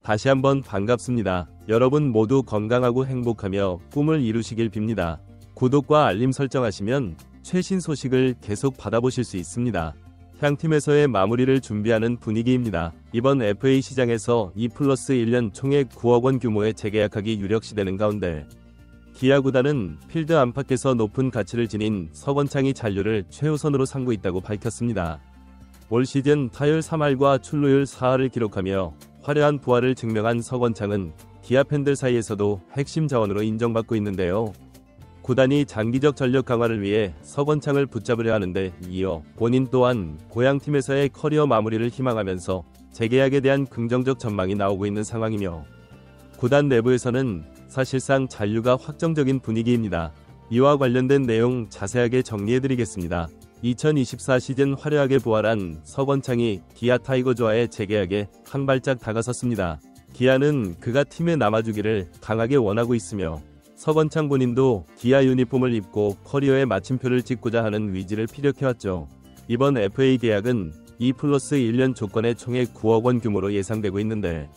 다시 한번 반갑습니다. 여러분 모두 건강하고 행복하며 꿈을 이루시길 빕니다. 구독과 알림 설정하시면 최신 소식을 계속 받아보실 수 있습니다. 향팀에서의 마무리를 준비하는 분위기입니다. 이번 FA 시장에서 2+1년 총액 9억 원 규모의 재계약하기 유력시되는 가운데 기아 구단은 필드 안팎에서 높은 가치를 지닌 서건창의 잔류를 최우선으로 삼고 있다고 밝혔습니다. 올 시즌 타율 3할과 출루율 4할을 기록하며 화려한 부활을 증명한 서건창은 기아 팬들 사이에서도 핵심 자원으로 인정받고 있는데요. 구단이 장기적 전력 강화를 위해 서건창을 붙잡으려 하는데 이어 본인 또한 고향팀에서의 커리어 마무리를 희망하면서 재계약에 대한 긍정적 전망이 나오고 있는 상황이며 구단 내부에서는 사실상 잔류가 확정적인 분위기입니다. 이와 관련된 내용 자세하게 정리해드리겠습니다. 2024 시즌 화려하게 부활한 서건창이 기아 타이거즈와의 재계약에 한 발짝 다가섰습니다. 기아는 그가 팀에 남아주기를 강하게 원하고 있으며 서건창 본인도 기아 유니폼을 입고 커리어의 마침표를 찍고자 하는 의지를 피력해왔죠. 이번 FA 계약은 2+1년 조건의 총액 9억 원 규모로 예상되고 있는데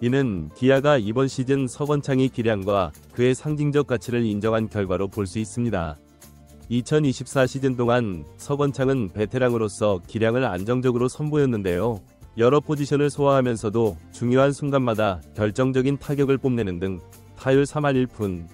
이는 기아가 이번 시즌 서건창의 기량과 그의 상징적 가치를 인정한 결과로 볼 수 있습니다. 2024 시즌 동안 서건창은 베테랑으로서 기량을 안정적으로 선보였는데요. 여러 포지션을 소화하면서도 중요한 순간마다 결정적인 타격을 뽐내는 등 타율 3할 1푼,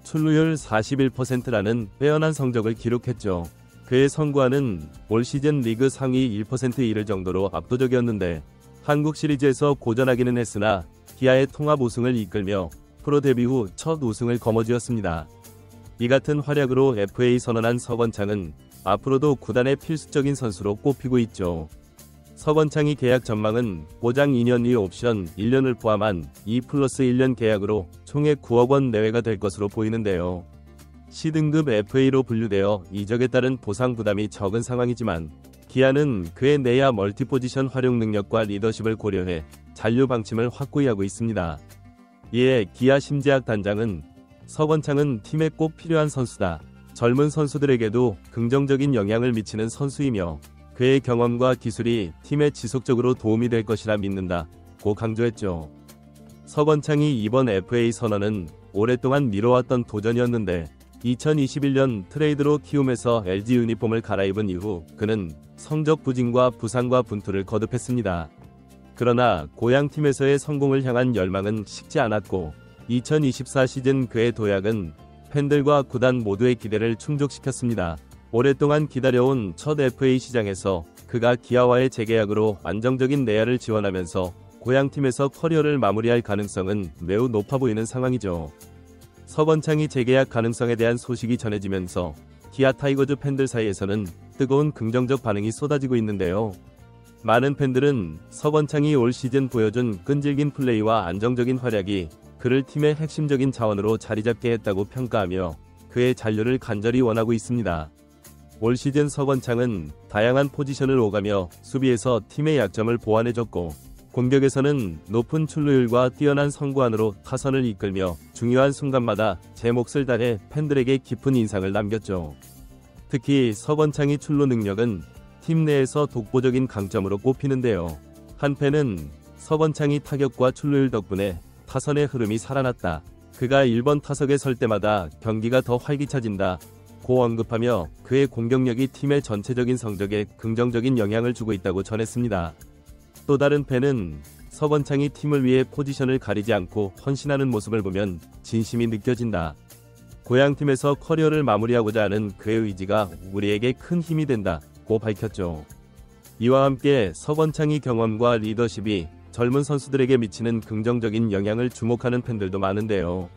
출루율 41%라는 빼어난 성적을 기록했죠. 그의 선구안은 올 시즌 리그 상위 1%에 이를 정도로 압도적이었는데 한국 시리즈에서 고전하기는 했으나 기아의 통합 우승을 이끌며 프로 데뷔 후 첫 우승을 거머쥐었습니다. 이 같은 활약으로 FA 선언한 서건창은 앞으로도 구단의 필수적인 선수로 꼽히고 있죠. 서건창의 계약 전망은 보장 2년 이 옵션 1년을 포함한 2+1년 계약으로 총액 9억 원 내외가 될 것으로 보이는데요. C등급 FA로 분류되어 이적에 따른 보상 부담이 적은 상황이지만 기아는 그의 내야 멀티포지션 활용 능력과 리더십을 고려해 잔류 방침을 확고히 하고 있습니다. 이에 기아 심재학 단장은 서건창은 팀에 꼭 필요한 선수다. 젊은 선수들에게도 긍정적인 영향을 미치는 선수이며 그의 경험과 기술이 팀에 지속적으로 도움이 될 것이라 믿는다고 강조했죠. 서건창이 이번 FA 선언은 오랫동안 미뤄왔던 도전이었는데 2021년 트레이드로 키움에서 LG 유니폼을 갈아입은 이후 그는 성적 부진과 부상과 분투를 거듭했습니다. 그러나 고향팀에서의 성공을 향한 열망은 식지 않았고 2024 시즌 그의 도약은 팬들과 구단 모두의 기대를 충족시켰습니다. 오랫동안 기다려온 첫 FA 시장에서 그가 기아와의 재계약으로 안정적인 내야를 지원하면서 고향팀에서 커리어를 마무리할 가능성은 매우 높아 보이는 상황이죠. 서건창이 재계약 가능성에 대한 소식이 전해지면서 기아 타이거즈 팬들 사이에서는 뜨거운 긍정적 반응이 쏟아지고 있는데요. 많은 팬들은 서건창이 올 시즌 보여준 끈질긴 플레이와 안정적인 활약이 그를 팀의 핵심적인 자원으로 자리잡게 했다고 평가하며 그의 잔류를 간절히 원하고 있습니다. 올 시즌 서건창은 다양한 포지션을 오가며 수비에서 팀의 약점을 보완해줬고 공격에서는 높은 출루율과 뛰어난 선구안으로 타선을 이끌며 중요한 순간마다 제 몫을 다해 팬들에게 깊은 인상을 남겼죠. 특히 서건창의 출루 능력은 팀 내에서 독보적인 강점으로 꼽히는데요. 한 팬은 서건창이 타격과 출루율 덕분에 타선의 흐름이 살아났다. 그가 1번 타석에 설 때마다 경기가 더 활기차진다. 고 언급하며 그의 공격력이 팀의 전체적인 성적에 긍정적인 영향을 주고 있다고 전했습니다. 또 다른 팬은 서건창이 팀을 위해 포지션을 가리지 않고 헌신하는 모습을 보면 진심이 느껴진다. 고향팀에서 커리어를 마무리하고자 하는 그의 의지가 우리에게 큰 힘이 된다고 밝혔죠. 이와 함께 서건창의 경험과 리더십이 젊은 선수들에게 미치는 긍정적인 영향을 주목하는 팬들도 많은데요.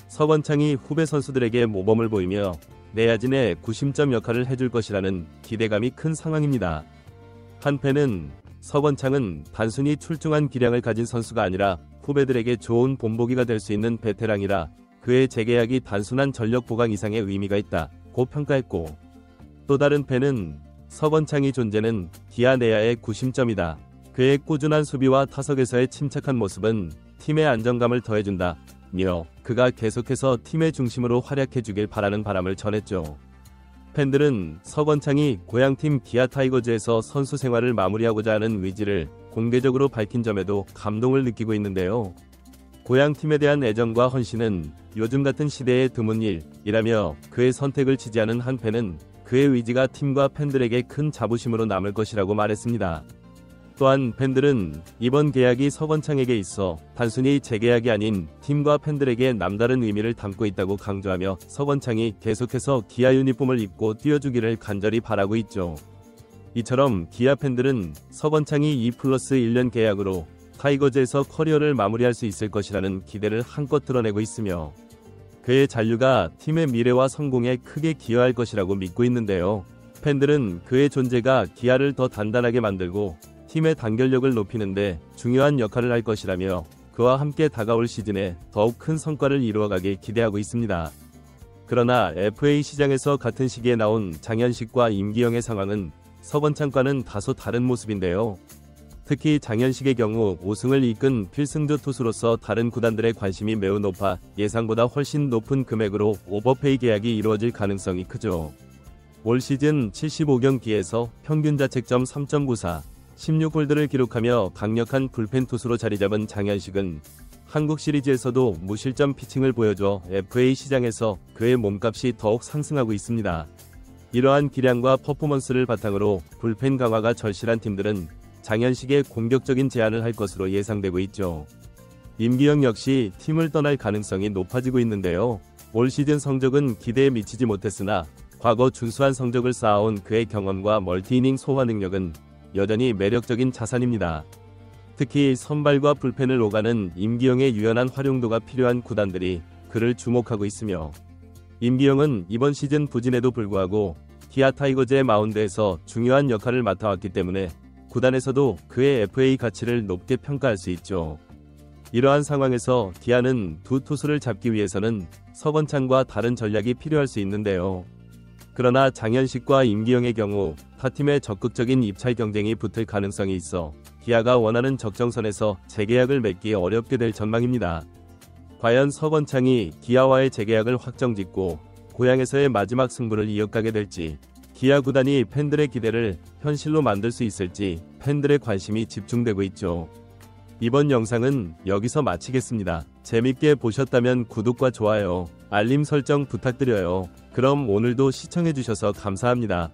서건창이 후배 선수들에게 모범을 보이며 내야진의 구심점 역할을 해줄 것이라는 기대감이 큰 상황입니다. 한 팬은 서건창은 단순히 출중한 기량을 가진 선수가 아니라 후배들에게 좋은 본보기가 될 수 있는 베테랑이라 그의 재계약이 단순한 전력 보강 이상의 의미가 있다고 평가했고 또 다른 팬은 서건창의 존재는 기아 내야의 구심점이다. 그의 꾸준한 수비와 타석에서의 침착한 모습은 팀의 안정감을 더해준다며 그가 계속해서 팀의 중심으로 활약해주길 바라는 바람을 전했죠. 팬들은 서건창이 고향팀 기아 타이거즈에서 선수 생활을 마무리하고자 하는 의지를 공개적으로 밝힌 점에도 감동을 느끼고 있는데요. 고향팀에 대한 애정과 헌신은 요즘 같은 시대에 드문 일이라며 그의 선택을 지지하는 한 팬은 그의 의지가 팀과 팬들에게 큰 자부심으로 남을 것이라고 말했습니다. 또한 팬들은 이번 계약이 서건창에게 있어 단순히 재계약이 아닌 팀과 팬들에게 남다른 의미를 담고 있다고 강조하며 서건창이 계속해서 기아 유니폼을 입고 뛰어주기를 간절히 바라고 있죠. 이처럼 기아 팬들은 서건창이 2+1년 계약으로 타이거즈에서 커리어를 마무리할 수 있을 것이라는 기대를 한껏 드러내고 있으며 그의 잔류가 팀의 미래와 성공에 크게 기여할 것이라고 믿고 있는데요. 팬들은 그의 존재가 기아를 더 단단하게 만들고 팀의 단결력을 높이는데 중요한 역할을 할 것이라며 그와 함께 다가올 시즌에 더욱 큰 성과를 이루어가길 기대하고 있습니다. 그러나 FA 시장에서 같은 시기에 나온 장현식과 임기영의 상황은 서건창과는 다소 다른 모습인데요. 특히 장현식의 경우 우승을 이끈 필승조 투수로서 다른 구단들의 관심이 매우 높아 예상보다 훨씬 높은 금액으로 오버페이 계약이 이루어질 가능성이 크죠. 올 시즌 75경기에서 평균 자책점 3.94, 16홀드를 기록하며 강력한 불펜 투수로 자리잡은 장현식은 한국 시리즈에서도 무실점 피칭을 보여줘 FA 시장에서 그의 몸값이 더욱 상승하고 있습니다. 이러한 기량과 퍼포먼스를 바탕으로 불펜 강화가 절실한 팀들은 장현식의 공격적인 제안을 할 것으로 예상되고 있죠. 임기영 역시 팀을 떠날 가능성이 높아지고 있는데요. 올 시즌 성적은 기대에 미치지 못했으나 과거 준수한 성적을 쌓아온 그의 경험과 멀티이닝 소화 능력은 여전히 매력적인 자산입니다. 특히 선발과 불펜을 오가는 임기영의 유연한 활용도가 필요한 구단들이 그를 주목하고 있으며 임기영은 이번 시즌 부진에도 불구하고 기아 타이거즈의 마운드에서 중요한 역할을 맡아왔기 때문에 구단에서도 그의 FA 가치를 높게 평가할 수 있죠. 이러한 상황에서 기아는 두 투수를 잡기 위해서는 서건창과 다른 전략이 필요할 수 있는데요. 그러나 장현식과 임기영의 경우 타팀의 적극적인 입찰 경쟁이 붙을 가능성이 있어 기아가 원하는 적정선에서 재계약을 맺기 어렵게 될 전망입니다. 과연 서건창이 기아와의 재계약을 확정짓고 고향에서의 마지막 승부를 이어가게 될지, 기아 구단이 팬들의 기대를 현실로 만들 수 있을지 팬들의 관심이 집중되고 있죠. 이번 영상은 여기서 마치겠습니다. 재밌게 보셨다면 구독과 좋아요, 알림 설정 부탁드려요. 그럼 오늘도 시청해주셔서 감사합니다.